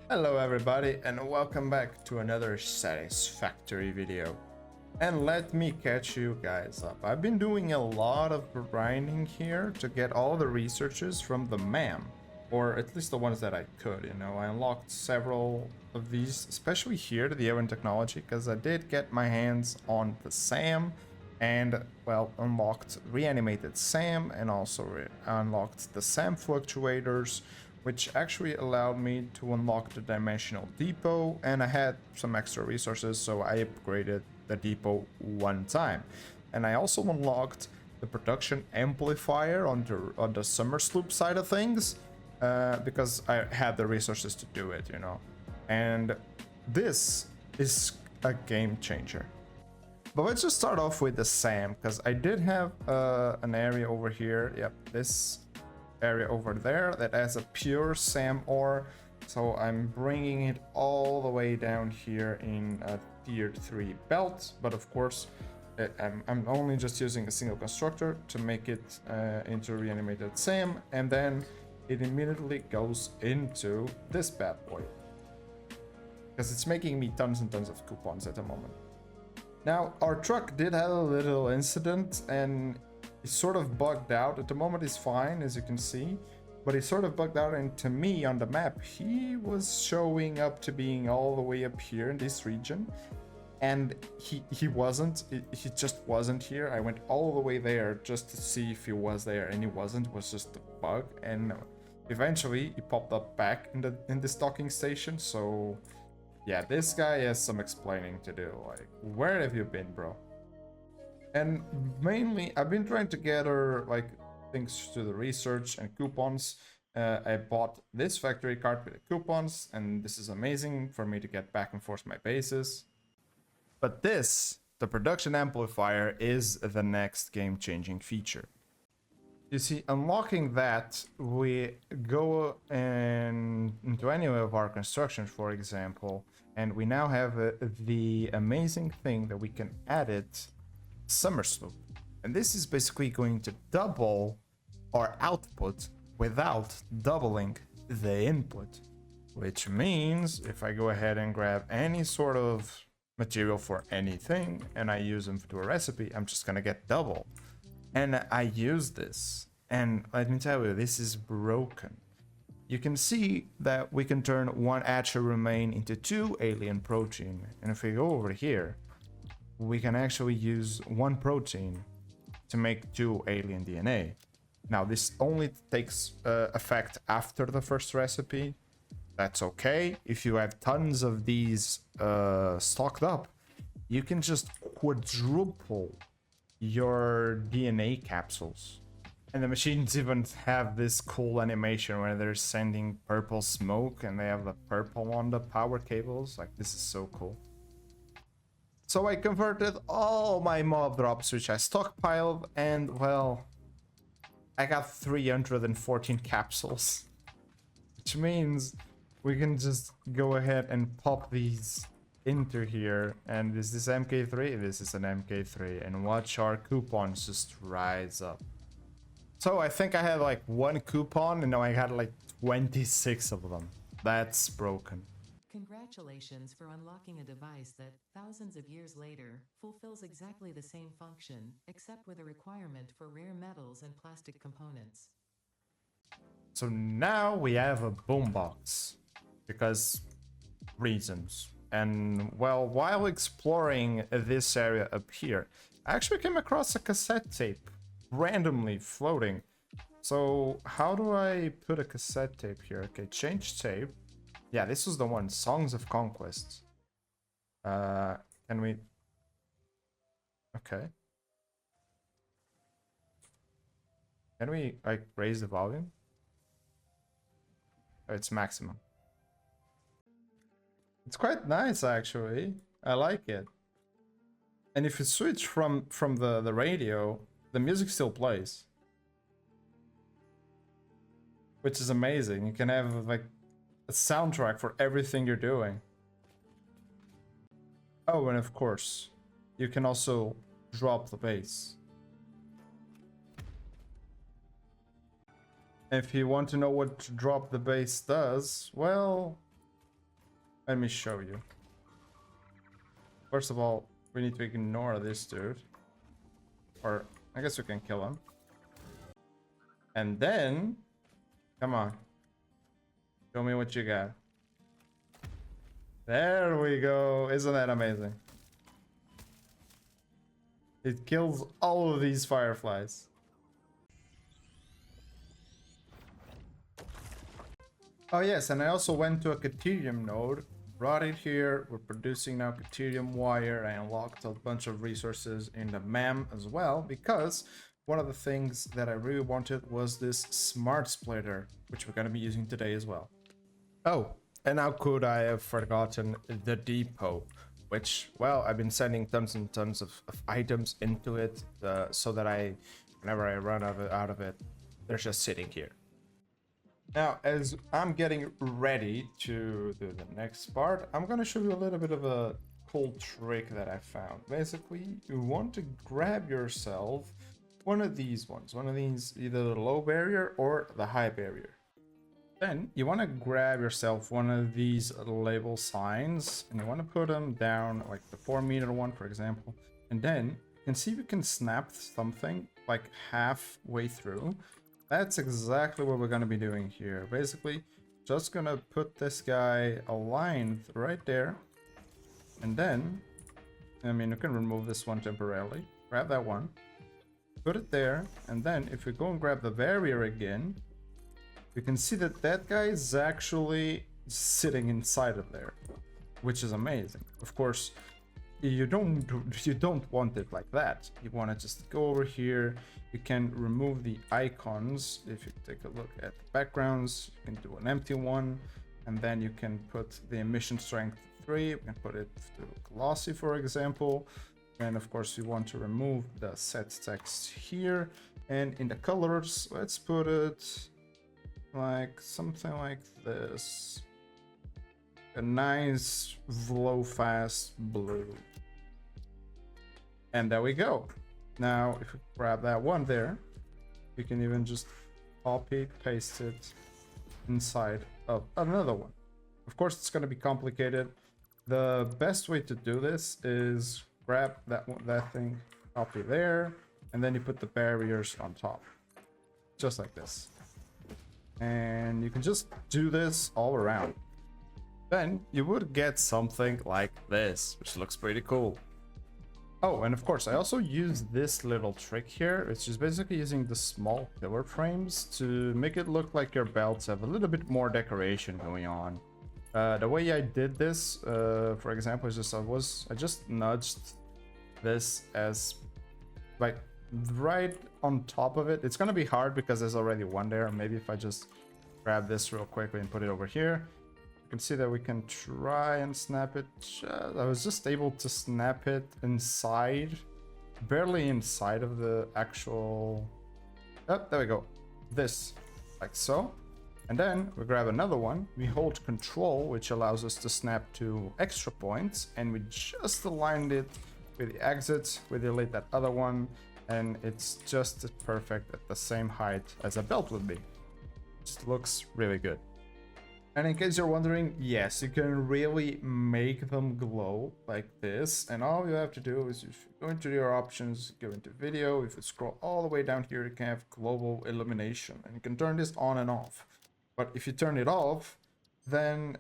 Hello everybody and welcome back to another Satisfactory video. And let me catch you guys up. I've been doing a lot of grinding here to get all the researches from the MAM, or at least the ones that I could, you know. I unlocked several of these, especially here, the Owen technology, because I did get my hands on the SAM and, well, unlocked reanimated SAM and also unlocked the SAM fluctuators, which actually allowed me to unlock the dimensional depot, and I had some extra resources, so I upgraded the depot one time. And I also unlocked the production amplifier on the summer sloop side of things, because I had the resources to do it, you know. And this is a game changer. But let's just start off with the SAM, because I did have an area over here. Yep, this area over there that has a pure SAM ore, so I'm bringing it all the way down here in a tier 3 belt. But of course I'm only just using a single constructor to make it into reanimated SAM, and then it immediately goes into this bad boy because it's making me tons and tons of coupons at the moment. Now our truck did have a little incident and it's sort of bugged out. At the moment it's fine, as you can see, but it's sort of bugged out, and to me on the map he was showing up to being all the way up here in this region, and he wasn't. He just wasn't here. I went all the way there just to see if he was there, and he wasn't. It was just a bug, and eventually he popped up back in the docking station. So yeah, this guy has some explaining to do. Like, where have you been, bro? And mainly, I've been trying to gather like things to the research and coupons. I bought this factory card with the coupons, and this is amazing for me to get back and forth my bases. But this, the production amplifier, is the next game-changing feature. You see, unlocking that, we go into any of our constructions, for example, and we now have the amazing thing that we can add it summer sloop, and this is basically going to double our output without doubling the input, which means if I go ahead and grab any sort of material for anything and I use them to a recipe, I'm just gonna get double. And I use this, and let me tell you, this is broken. You can see that we can turn one Atcher remain into 2 alien protein, and if we go over here, we can actually use 1 protein to make 2 alien DNA. Now this only takes effect after the first recipe. That's okay. If you have tons of these stocked up, you can just quadruple your DNA capsules. And the machines even have this cool animation where they're sending purple smoke and they have the purple on the power cables. Like, this is so cool. So I converted all my mob drops, which I stockpiled, and well, I got 314 capsules, which means we can just go ahead and pop these into here. And is this MK3? This is an MK3, and watch our coupons just rise up. So I think I had like 1 coupon, and now I got like 26 of them. That's broken. Congratulations for unlocking a device that, thousands of years later, fulfills exactly the same function, except with a requirement for rare metals and plastic components. So now we have a boombox, because reasons. And well, while exploring this area up here, I actually came across a cassette tape, randomly floating. So how do I put a cassette tape here? Okay, change tape. Yeah, this was the one, Songs of Conquest. Can we... Okay. Can we, like, raise the volume? Oh, it's maximum. It's quite nice, actually. I like it. And if you switch from the radio, the music still plays. Which is amazing. You can have, like, a soundtrack for everything you're doing. Oh, and of course, you can also drop the bass. If you want to know what drop the bass does, well, Let me show you. First of all, we need to ignore this dude. Or, I guess we can kill him. And then... Come on. Show me what you got. There we go. Isn't that amazing? It kills all of these fireflies. Oh yes, and I also went to a Caterium node, brought it here. We're producing now Caterium wire. I unlocked a bunch of resources in the MAM as well, because one of the things that I really wanted was this smart splitter, which we're going to be using today as well. Oh, and how could I have forgotten the depot, which, well, I've been sending tons and tons of items into it, so that whenever I run out of it, they're just sitting here. Now, as I'm getting ready to do the next part, I'm going to show you a little bit of a cool trick that I found. Basically, you want to grab yourself one of these ones, either the low barrier or the high barrier. Then you want to grab yourself one of these label signs and you want to put them down, like the 4-meter one, for example. And then you can see if you can snap something like halfway through. That's exactly what we're going to be doing here. Basically, just going to put this guy aligned right there. And then, I mean, you can remove this one temporarily. Grab that one. Put it there. And then if we go and grab the barrier again, you can see that that guy is actually sitting inside of there, which is amazing. Of course, you don't want it like that. You want to just go over here. You can remove the icons. If you take a look at the backgrounds, you can do an empty one, and then you can put the emission strength 3. You can put it to glossy, for example. And of course, you want to remove the set text here. And in the colors, let's put it like something like this. A nice Vlofast blue. And there we go. Now, if we grab that one there, we can even just copy, paste it inside of another one. Of course, it's going to be complicated. The best way to do this is grab that thing, copy there, and then you put the barriers on top. Just like this. And you can just do this all around. Then you would get something like this, which looks pretty cool. Oh, and of course, I also use this little trick here, which is basically using the small pillar frames to make it look like your belts have a little bit more decoration going on. The way I did this, for example, is just I just nudged this as like right on top of it. It's gonna be hard because there's already one there. Maybe if I just grab this real quickly and put it over here. You can see that we can try and snap it. I was just able to snap it inside, barely inside of the actual... Oh, there we go. This, like so. And then we grab another one. We hold Control, which allows us to snap to extra points. And we just aligned it with the exits. We delete that other one. And it's just perfect at the same height as a belt would be. Just looks really good. And in case you're wondering, yes, you can really make them glow like this. And all you have to do is if you go into your options, go into video, if you scroll all the way down here, you can have global illumination. And you can turn this on and off. But if you turn it off, then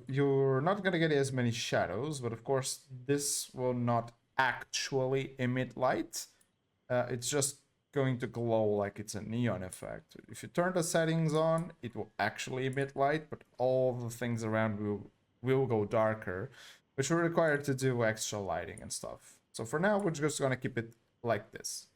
you're not going to get as many shadows. But of course, this will not actually emit light. It's just going to glow like it's a neon effect. If you turn the settings on, it will actually emit light, but all the things around will go darker, which will require to do extra lighting and stuff. So for now, we're just going to keep it like this.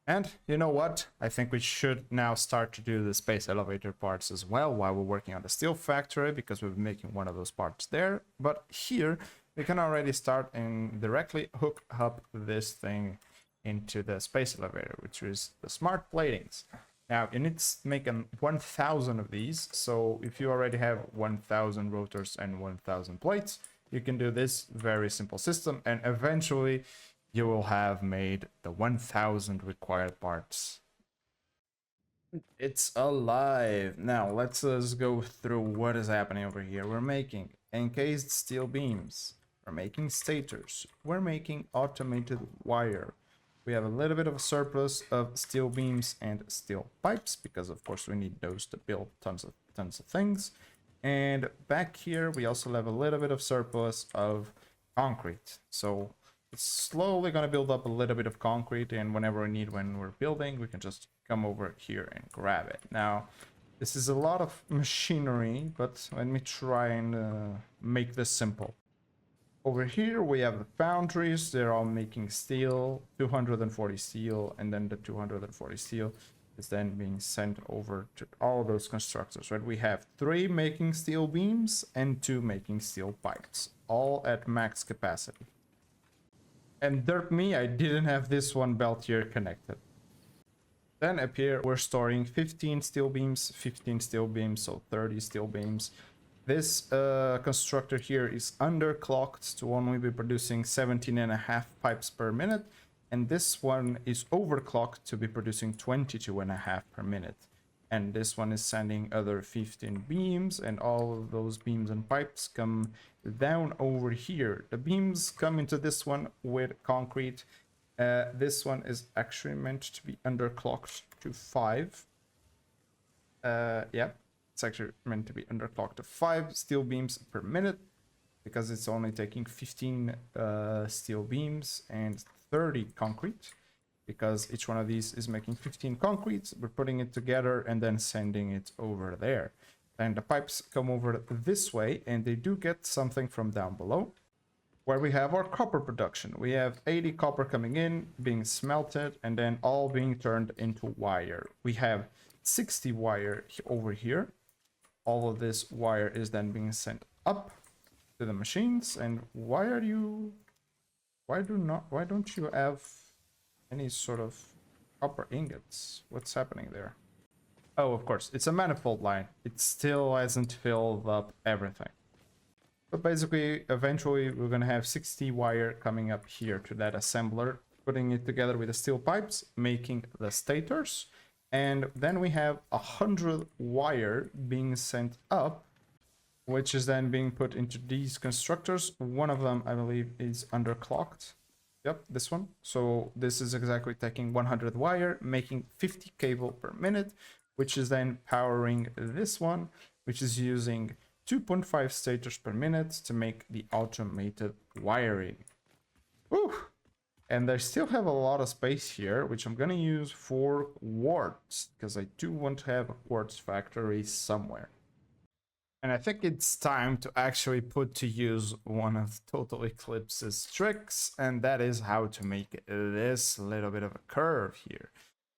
And you know what? I think we should now start to do the space elevator parts as well while we're working on the steel factory, because we've been making one of those parts there. But here, we can already start and directly hook up this thing into the space elevator, which is the smart platings. Now you need to make 1,000 of these. So if you already have 1,000 rotors and 1,000 plates, you can do this very simple system, and eventually you will have made the 1,000 required parts. It's alive. Now let's go through what is happening over here. We're making encased steel beams. We're making stators. We're making automated wire. We have a little bit of a surplus of steel beams and steel pipes because of course we need those to build tons of things. And back here we also have a little bit of surplus of concrete. So it's slowly going to build up a little bit of concrete, and whenever we need, when we're building, we can just come over here and grab it. Now, this is a lot of machinery, but let me try and make this simple. Over here, we have the foundries. They're all making steel, 240 steel, and then the 240 steel is then being sent over to all those constructors, right? We have 3 making steel beams and 2 making steel pipes, all at max capacity. And derp me, I didn't have this one belt here connected. Then up here, we're storing 15 steel beams, so 30 steel beams. This constructor here is underclocked to only be producing 17.5 pipes per minute. And this one is overclocked to be producing 22.5 per minute. And this one is sending other 15 beams, and all of those beams and pipes come down over here. The beams come into this one with concrete. This one is actually meant to be underclocked to 5. Yeah, it's actually meant to be underclocked to 5 steel beams per minute because it's only taking 15 steel beams and 30 concrete. Because each one of these is making 15 concrete, we're putting it together and then sending it over there. And the pipes come over this way, and they do get something from down below, where we have our copper production. We have 80 copper coming in, being smelted, and then all being turned into wire. We have 60 wire over here. All of this wire is then being sent up to the machines. And why don't you have any sort of copper ingots? What's happening there? Oh, of course, it's a manifold line. It still hasn't filled up everything. But basically, eventually, we're going to have 60 wire coming up here to that assembler, putting it together with the steel pipes, making the stators. And then we have 100 wire being sent up, which is then being put into these constructors. One of them, I believe, is underclocked. Yep, this one. So this is exactly taking 100 wire, making 50 cable per minute, which is then powering this one, which is using 2.5 stators per minute to make the automated wiring. Woo! And I still have a lot of space here, which I'm going to use for quartz, because I do want to have a quartz factory somewhere. And I think it's time to actually put to use one of Total Eclipse's tricks, and that is how to make this little bit of a curve here.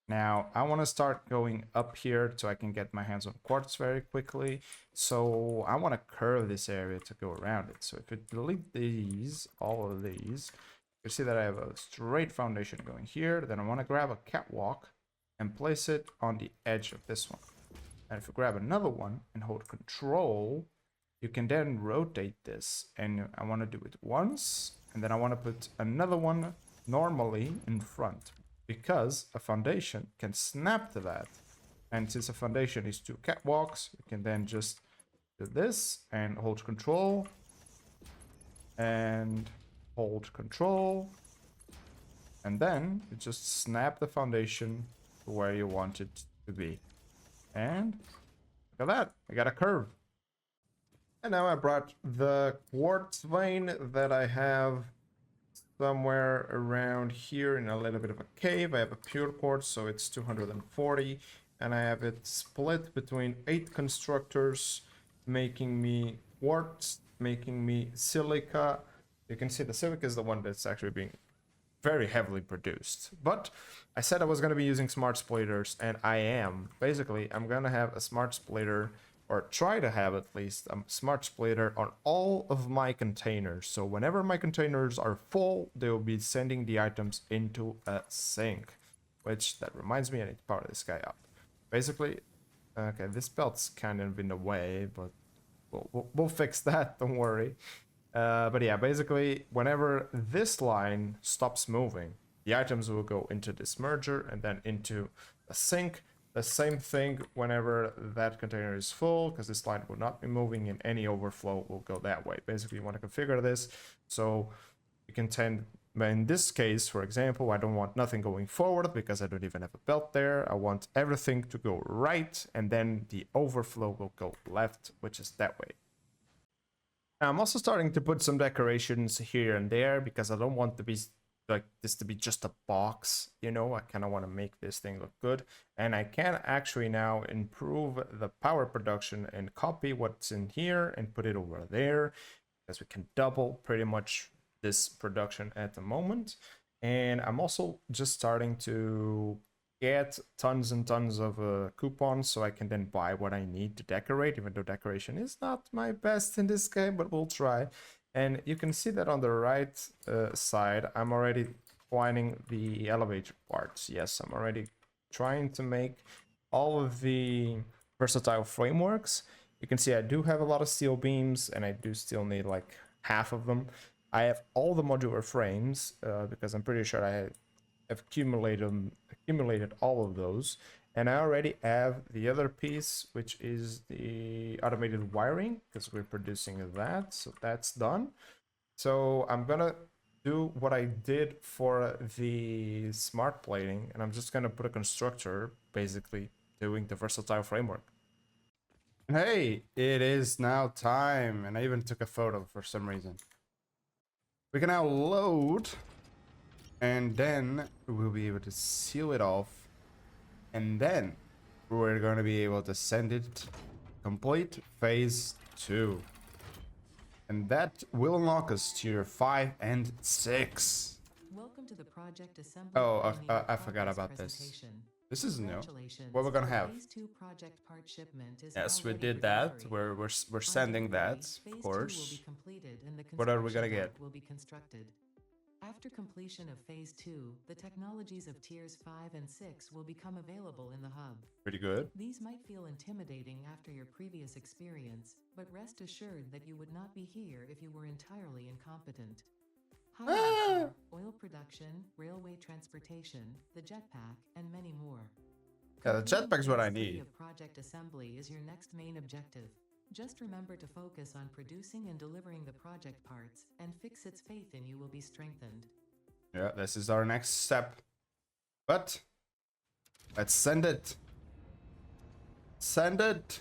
Now, I want to start going up here so I can get my hands on quartz very quickly. So I want to curve this area to go around it. So if I delete these, all of these, you see that I have a straight foundation going here. Then I want to grab a catwalk and place it on the edge of this one. And if you grab another one and hold control, you can then rotate this. And I want to do it once, and then I want to put another one normally in front, because a foundation can snap to that. And since a foundation is 2 catwalks, you can then just do this and hold control and hold control, and then you just snap the foundation to where you want it to be. And look at that, I got a curve. And now I brought the quartz vein that I have somewhere around here in a little bit of a cave. I have a pure quartz, so it's 240, and I have it split between 8 constructors, making me quartz, making me silica. You can see the silica is the one that's actually being very heavily produced. But I said I was going to be using smart splitters, and I am. Basically, I'm going to have a smart splitter, or try to have at least a smart splitter on all of my containers. So whenever my containers are full, they will be sending the items into a sink. Which, that reminds me, I need to power this guy up. Basically, okay, this belt's kind of in the way, but we'll fix that, don't worry. But yeah, basically, whenever this line stops moving, the items will go into this merger and then into a sink, The same thing whenever that container is full, because this line will not be moving and any overflow will go that way. Basically, you want to configure this so you can tend, in this case, for example, I don't want nothing going forward because I don't even have a belt there. I want everything to go right, and then the overflow will go left, which is that way. Now, I'm also starting to put some decorations here and there because I don't want to be like this to be just a box, you know. I kind of want to make this thing look good, and I can actually now improve the power production and copy what's in here and put it over there, because we can double pretty much this production at the moment. And I'm also just starting to get tons and tons of coupons so I can then buy what I need to decorate, even though decoration is not my best in this game, but we'll try. And you can see that on the right side, I'm already finding the elevator parts. Yes, I'm already trying to make all of the versatile frameworks. You can see I do have a lot of steel beams, and I do still need like half of them. I have all the modular frames because I'm pretty sure I have accumulated all of those. And I already have the other piece, which is the automated wiring, because we're producing that. So that's done. So I'm gonna do what I did for the smart plating, and I'm just gonna put a constructor basically doing the versatile framework. Hey, it is now time, and I even took a photo for some reason. We can now load, and then we'll be able to seal it off. And then we're going to be able to send it complete phase 2. And that will unlock us tier 5 and 6. Welcome to the project assembly. Oh, I forgot about this. This is new. What we're gonna have? Phase 2 project part shipment is Yes, we now ready did for that. delivery. We're sending that, Phase of 2 course. will be completed and the What are we gonna construction get? dock will be constructed. After completion of Phase 2, the technologies of Tiers 5 and 6 will become available in the hub. Pretty good. These might feel intimidating after your previous experience, but rest assured that you would not be here if you were entirely incompetent. Highlights are oil production, railway transportation, the jetpack, and many more. Yeah, the jetpack's what I Phase 3 need. of project assembly is your next main objective. Just remember to focus on producing and delivering the project parts, and Fixit's faith in you will be strengthened. Yeah, this is our next step. But let's send it. Send it.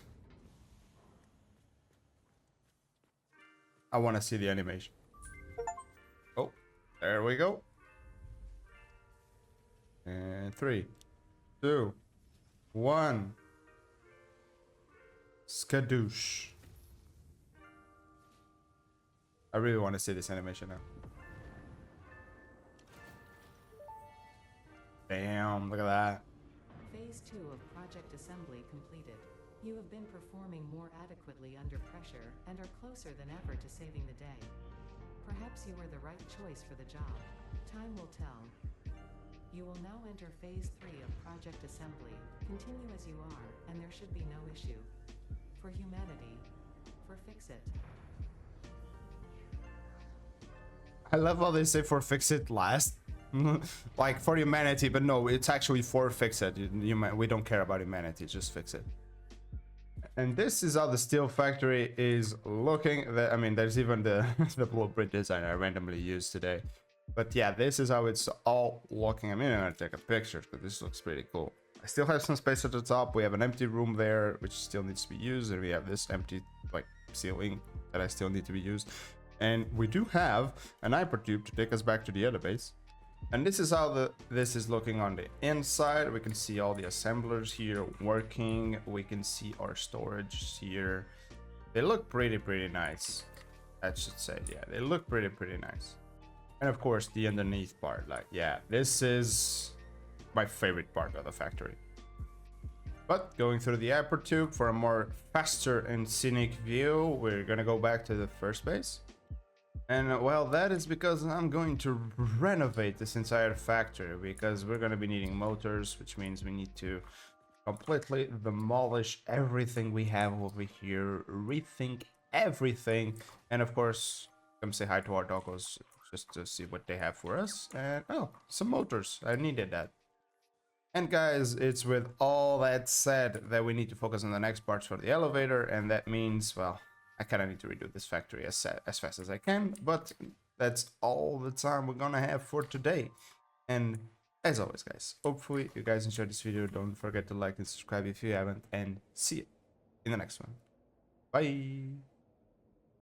I want to see the animation. Oh, there we go. And 3, 2, 1. Skadoosh. I really want to see this animation now. Damn, look at that. Phase 2 of project assembly completed. You have been performing more adequately under pressure and are closer than ever to saving the day. Perhaps you are the right choice for the job. Time will tell. You will now enter Phase 3 of project assembly. Continue as you are, and there should be no issue. For humanity. For Fixit. I love how they say for fix it last. Like for humanity, but no, it's actually for fix it. We don't care about humanity, just fix it. And this is how the steel factory is looking. I mean, there's even the, the blueprint design I randomly used today. But yeah, this is how it's all looking. I mean, I'm gonna take a picture because this looks pretty cool. I still have some space at the top. We have an empty room there, which still needs to be used. And we have this empty like ceiling that I still need to be used. And we do have an hypertube to take us back to the other base. And this is how this is looking on the inside. We can see all the assemblers here working. We can see our storage here. They look pretty nice. I should say, yeah, they look pretty nice. And of course, the underneath part, like, yeah, this is my favorite part of the factory. But going through the hypertube for a more faster and scenic view, we're gonna go back to the first base. And well, that is because I'm going to renovate this entire factory, because we're going to be needing motors, which means we need to completely demolish everything we have over here, rethink everything, and of course, come say hi to our doggos just to see what they have for us. And oh, some motors. I needed that. And guys, it's with all that said that we need to focus on the next parts for the elevator, and that means, well, I kind of need to redo this factory as fast as I can, but that's all the time we're gonna have for today. And as always, guys, hopefully you guys enjoyed this video. Don't forget to like and subscribe if you haven't, and see you in the next one. Bye!